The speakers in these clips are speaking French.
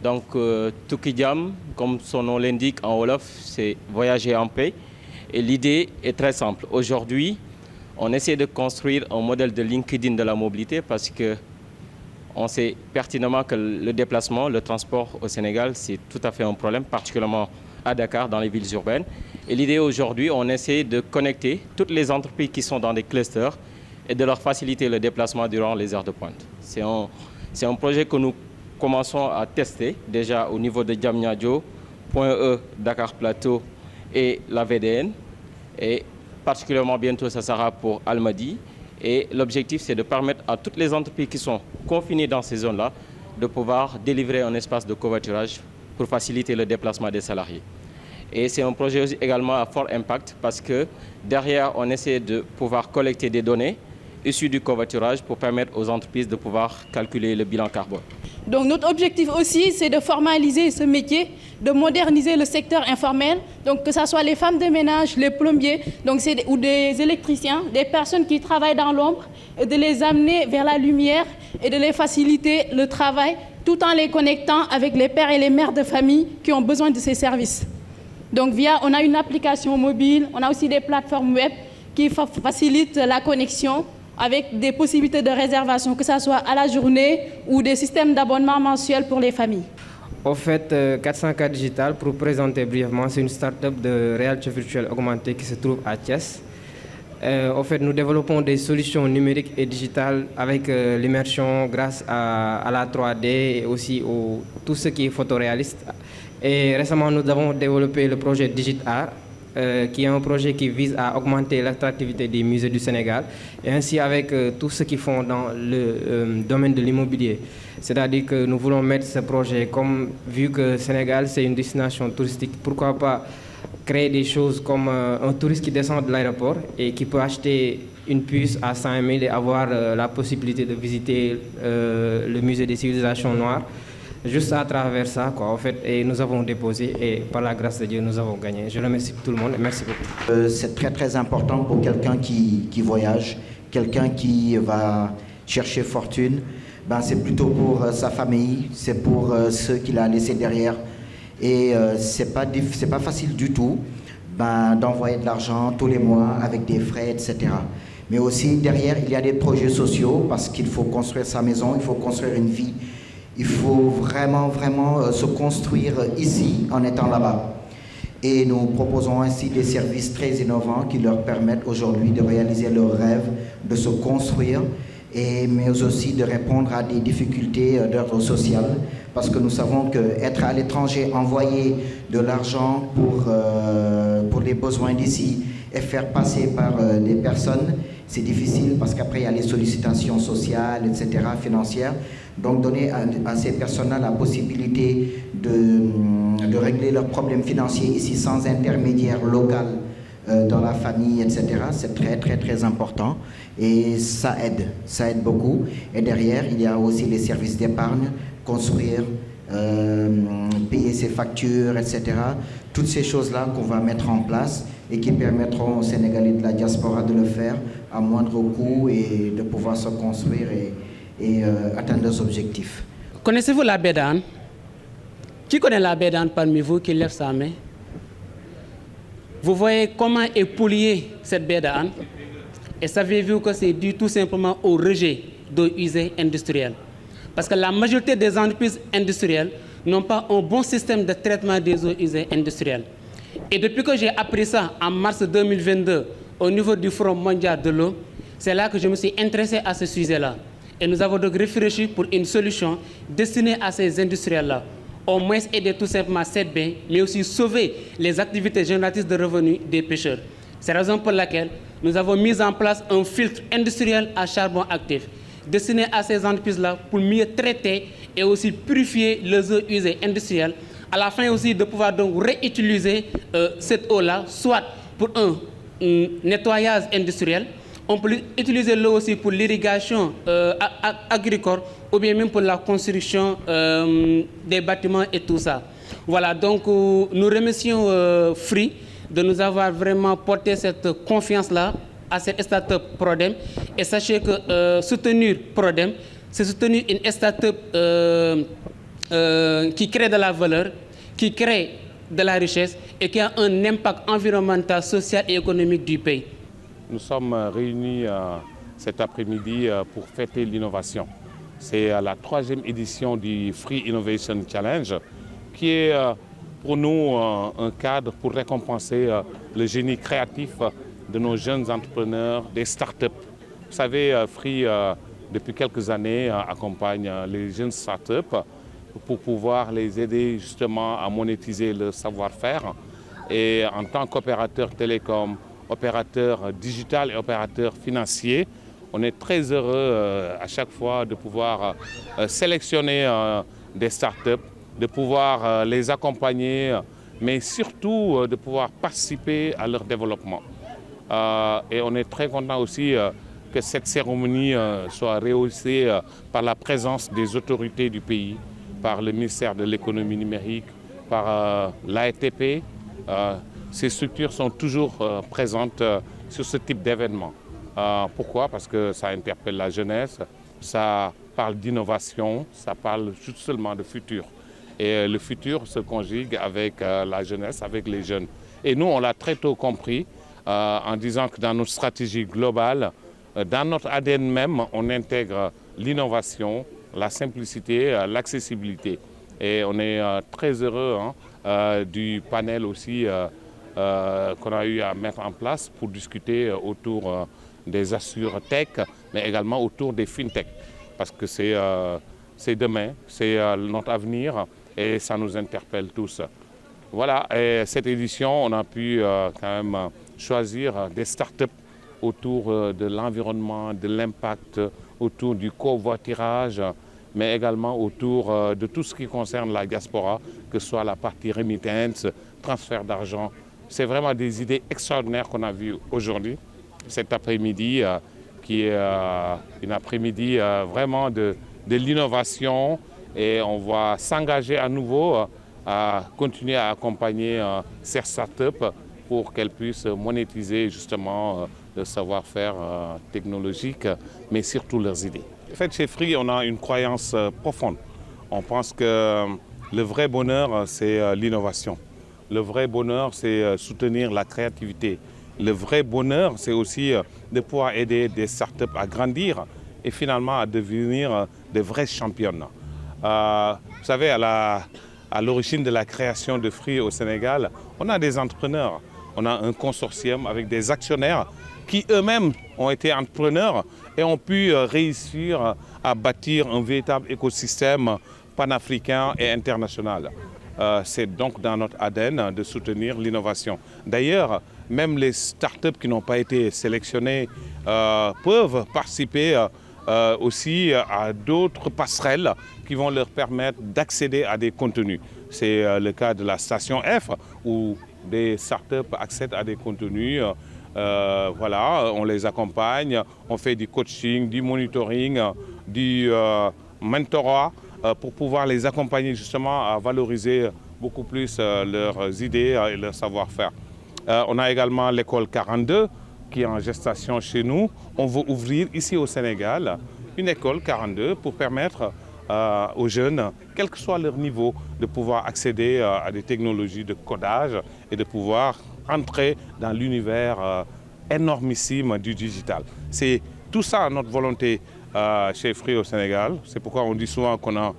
Donc, Tukki Jam, comme son nom l'indique en Wolof, c'est voyager en paix. Et l'idée est très simple. Aujourd'hui, on essaie de construire un modèle de LinkedIn de la mobilité parce qu'on sait pertinemment que le déplacement, le transport au Sénégal, c'est tout à fait un problème, particulièrement à Dakar, dans les villes urbaines. Et l'idée aujourd'hui, on essaie de connecter toutes les entreprises qui sont dans des clusters et de leur faciliter le déplacement durant les heures de pointe. C'est un projet que nous commençons à tester déjà au niveau de Diamniadio, Point E, Dakar Plateau et la VDN. Et particulièrement bientôt, ça sera pour Almadies. Et l'objectif, c'est de permettre à toutes les entreprises qui sont confinées dans ces zones-là de pouvoir délivrer un espace de covoiturage pour faciliter le déplacement des salariés. Et c'est un projet aussi également à fort impact parce que derrière, on essaie de pouvoir collecter des données issues du covoiturage pour permettre aux entreprises de pouvoir calculer le bilan carbone. Donc notre objectif aussi, c'est de formaliser ce métier, de moderniser le secteur informel, donc que ce soit les femmes de ménage, les plombiers, donc ou des électriciens, des personnes qui travaillent dans l'ombre, et de les amener vers la lumière et de les faciliter le travail, tout en les connectant avec les pères et les mères de famille qui ont besoin de ces services. Donc on a une application mobile, on a aussi des plateformes web qui facilitent la connexion avec des possibilités de réservation, que ce soit à la journée ou des systèmes d'abonnement mensuel pour les familles. Au fait, 404 Digital, pour présenter brièvement, c'est une start-up de réalité virtuelle augmentée qui se trouve à Thiès. Au fait, nous développons des solutions numériques et digitales avec l'immersion grâce à la 3D et aussi tout ce qui est photoréaliste. Et récemment, nous avons développé le projet DigitArt, qui est un projet qui vise à augmenter l'attractivité des musées du Sénégal et ainsi avec tout ce qu'ils font dans le domaine de l'immobilier. C'est-à-dire que nous voulons mettre ce projet comme, vu que le Sénégal c'est une destination touristique, pourquoi pas créer des choses comme un touriste qui descend de l'aéroport et qui peut acheter une puce à 100 000 et avoir la possibilité de visiter le musée des civilisations noires. Juste à travers ça, quoi, en fait, et nous avons déposé et par la grâce de Dieu, nous avons gagné. Je remercie tout le monde et merci beaucoup. C'est très très important pour quelqu'un qui voyage, quelqu'un qui va chercher fortune. Ben, c'est plutôt pour sa famille, c'est pour ceux qu'il a laissés derrière. Et c'est pas facile du tout d'envoyer de l'argent tous les mois avec des frais, etc. Mais aussi derrière, il y a des projets sociaux parce qu'il faut construire sa maison, il faut construire une vie. Il faut vraiment se construire ici en étant là-bas. Et nous proposons ainsi des services très innovants qui leur permettent aujourd'hui de réaliser leurs rêves, de se construire, mais aussi de répondre à des difficultés d'ordre social. Parce que nous savons qu'être à l'étranger, envoyer de l'argent pour les besoins d'ici et faire passer par des personnes, c'est difficile parce qu'après il y a les sollicitations sociales, etc., financières. Donc donner à ces personnes-là la possibilité de régler leurs problèmes financiers ici sans intermédiaire local dans la famille, etc., c'est très très très important et ça aide beaucoup. Et derrière, il y a aussi les services d'épargne, construire, payer ses factures, etc. Toutes ces choses-là qu'on va mettre en place et qui permettront aux Sénégalais de la diaspora de le faire à moindre coût et de pouvoir se construire et atteindre leurs objectifs. Connaissez-vous la baie d'Anne? Qui connaît la baie d'Anne parmi vous qui lève sa main? Vous voyez comment est polluée cette baie d'Anne? Et savez-vous que c'est dû tout simplement au rejet d'eau usée industrielle? Parce que la majorité des entreprises industrielles n'ont pas un bon système de traitement des eaux usées industrielles. Et depuis que j'ai appris ça en mars 2022 au niveau du Forum mondial de l'eau, c'est là que je me suis intéressé à ce sujet-là. Et nous avons donc réfléchi pour une solution destinée à ces industriels-là. Au moins aider tout simplement cette baie, mais aussi sauver les activités génératrices de revenus des pêcheurs. C'est la raison pour laquelle nous avons mis en place un filtre industriel à charbon actif, destiné à ces entreprises-là pour mieux traiter et aussi purifier les eaux usées industrielles, à la fin aussi de pouvoir donc réutiliser cette eau-là, soit pour un nettoyage industriel, on peut utiliser l'eau aussi pour l'irrigation agricole ou bien même pour la construction des bâtiments et tout ça. Voilà, donc nous remercions Free de nous avoir vraiment porté cette confiance-là à cette start-up Prodem. Et sachez que soutenir Prodem, c'est soutenir une start-up qui crée de la valeur, qui crée de la richesse et qui a un impact environnemental, social et économique du pays. Nous sommes réunis cet après-midi pour fêter l'innovation. C'est la 3e édition du Free Innovation Challenge qui est pour nous un cadre pour récompenser le génie créatif de nos jeunes entrepreneurs, des startups. Vous savez, Free, depuis quelques années, accompagne les jeunes startups pour pouvoir les aider justement à monétiser leur savoir-faire. Et en tant qu'opérateur télécom, opérateur digital et opérateur financier, on est très heureux à chaque fois de pouvoir sélectionner des startups, de pouvoir les accompagner, mais surtout de pouvoir participer à leur développement. Et on est très content aussi que cette cérémonie soit rehaussée par la présence des autorités du pays, par le ministère de l'économie numérique, par l'AETP. Ces structures sont toujours présentes sur ce type d'événement. Pourquoi? Parce que ça interpelle la jeunesse, ça parle d'innovation, ça parle juste seulement de futur. Et le futur se conjugue avec la jeunesse, avec les jeunes. Et nous, on l'a très tôt compris en disant que dans notre stratégie globale, dans notre ADN même, on intègre l'innovation, la simplicité, l'accessibilité. Et on est très heureux du panel aussi qu'on a eu à mettre en place pour discuter autour des assure-tech, mais également autour des fintech. Parce que c'est demain, c'est notre avenir et ça nous interpelle tous. Voilà, et cette édition, on a pu quand même choisir des startups autour de l'environnement, de l'impact, autour du covoiturage, mais également autour de tout ce qui concerne la diaspora, que ce soit la partie remittance, transfert d'argent. C'est vraiment des idées extraordinaires qu'on a vues aujourd'hui, cet après-midi, qui est une après-midi vraiment de l'innovation. Et on va s'engager à nouveau à continuer à accompagner ces startups pour qu'elles puissent monétiser justement le savoir-faire technologique, mais surtout leurs idées. En fait, chez Free, on a une croyance profonde. On pense que le vrai bonheur, c'est l'innovation. Le vrai bonheur, c'est soutenir la créativité. Le vrai bonheur, c'est aussi de pouvoir aider des startups à grandir et finalement à devenir de vrais championnes. Vous savez, à l'origine de la création de Free au Sénégal, on a des entrepreneurs. On a un consortium avec des actionnaires qui eux-mêmes ont été entrepreneurs et ont pu réussir à bâtir un véritable écosystème panafricain et international. C'est donc dans notre ADN de soutenir l'innovation. D'ailleurs, même les startups qui n'ont pas été sélectionnées peuvent participer aussi à d'autres passerelles qui vont leur permettre d'accéder à des contenus. C'est le cas de la station F où des startups accèdent à des contenus. Voilà, on les accompagne, on fait du coaching, du monitoring, du mentorat pour pouvoir les accompagner justement à valoriser beaucoup plus leurs idées et leur savoir-faire. On a également l'école 42 qui est en gestation chez nous. On veut ouvrir ici au Sénégal une école 42 pour permettre aux jeunes, quel que soit leur niveau, de pouvoir accéder à des technologies de codage et de pouvoir entrer dans l'univers énormissime du digital. C'est tout ça notre volonté chez Free au Sénégal. C'est pourquoi on dit souvent qu'on a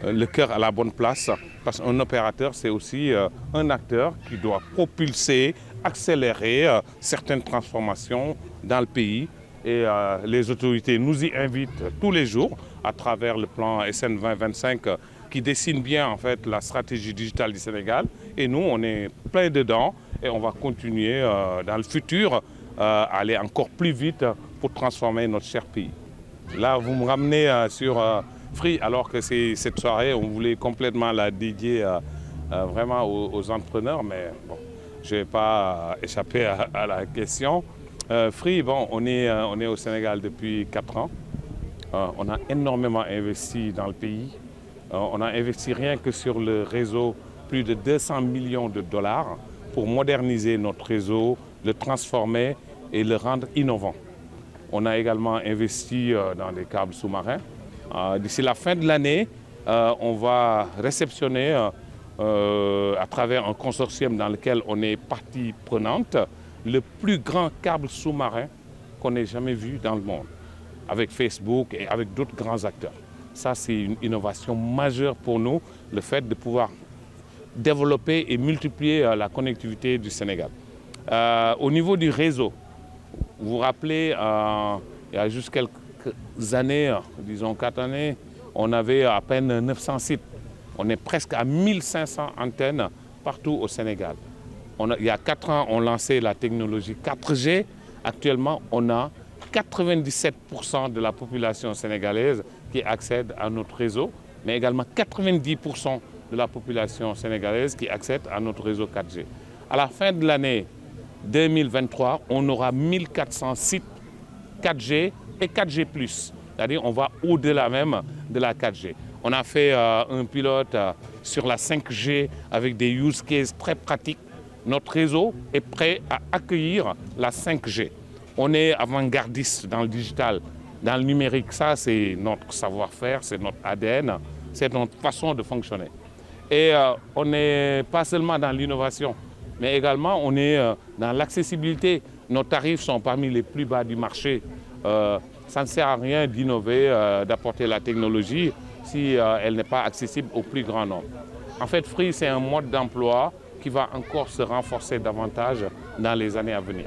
le cœur à la bonne place, parce qu'un opérateur, c'est aussi un acteur qui doit propulser, accélérer certaines transformations dans le pays. Et les autorités nous y invitent tous les jours à travers le plan SN 2025 qui dessine bien en fait la stratégie digitale du Sénégal. Et nous, on est plein dedans et on va continuer dans le futur à aller encore plus vite pour transformer notre cher pays. Là, vous me ramenez sur Free, alors que cette soirée, on voulait complètement la dédier vraiment aux entrepreneurs, mais bon, je ne vais pas échapper à la question. Free, bon, on est au Sénégal depuis 4 ans. On a énormément investi dans le pays. On a investi rien que sur le réseau plus de 200 millions de dollars pour moderniser notre réseau, le transformer et le rendre innovant. On a également investi dans des câbles sous-marins. D'ici la fin de l'année, on va réceptionner à travers un consortium dans lequel on est partie prenante, le plus grand câble sous-marin qu'on ait jamais vu dans le monde, avec Facebook et avec d'autres grands acteurs. Ça, c'est une innovation majeure pour nous, le fait de pouvoir développer et multiplier la connectivité du Sénégal. Au niveau du réseau, vous vous rappelez, il y a juste quelques années, disons 4 années, on avait à peine 900 sites. On est presque à 1500 antennes partout au Sénégal. Il y a 4 ans, on lançait la technologie 4G. Actuellement, on a 97% de la population sénégalaise qui accède à notre réseau, mais également 90% de la population sénégalaise qui accède à notre réseau 4G. À la fin de l'année 2023, on aura 1400 sites 4G et 4G+. C'est-à-dire qu'on va au-delà même de la 4G. On a fait un pilote sur la 5G avec des use cases très pratiques. Notre réseau est prêt à accueillir la 5G. On est avant-gardiste dans le digital, dans le numérique. Ça, c'est notre savoir-faire, c'est notre ADN, c'est notre façon de fonctionner. Et on n'est pas seulement dans l'innovation, mais également on est dans l'accessibilité. Nos tarifs sont parmi les plus bas du marché. Ça ne sert à rien d'innover, d'apporter la technologie si elle n'est pas accessible au plus grand nombre. En fait, Free, c'est un mode d'emploi qui va encore se renforcer davantage dans les années à venir.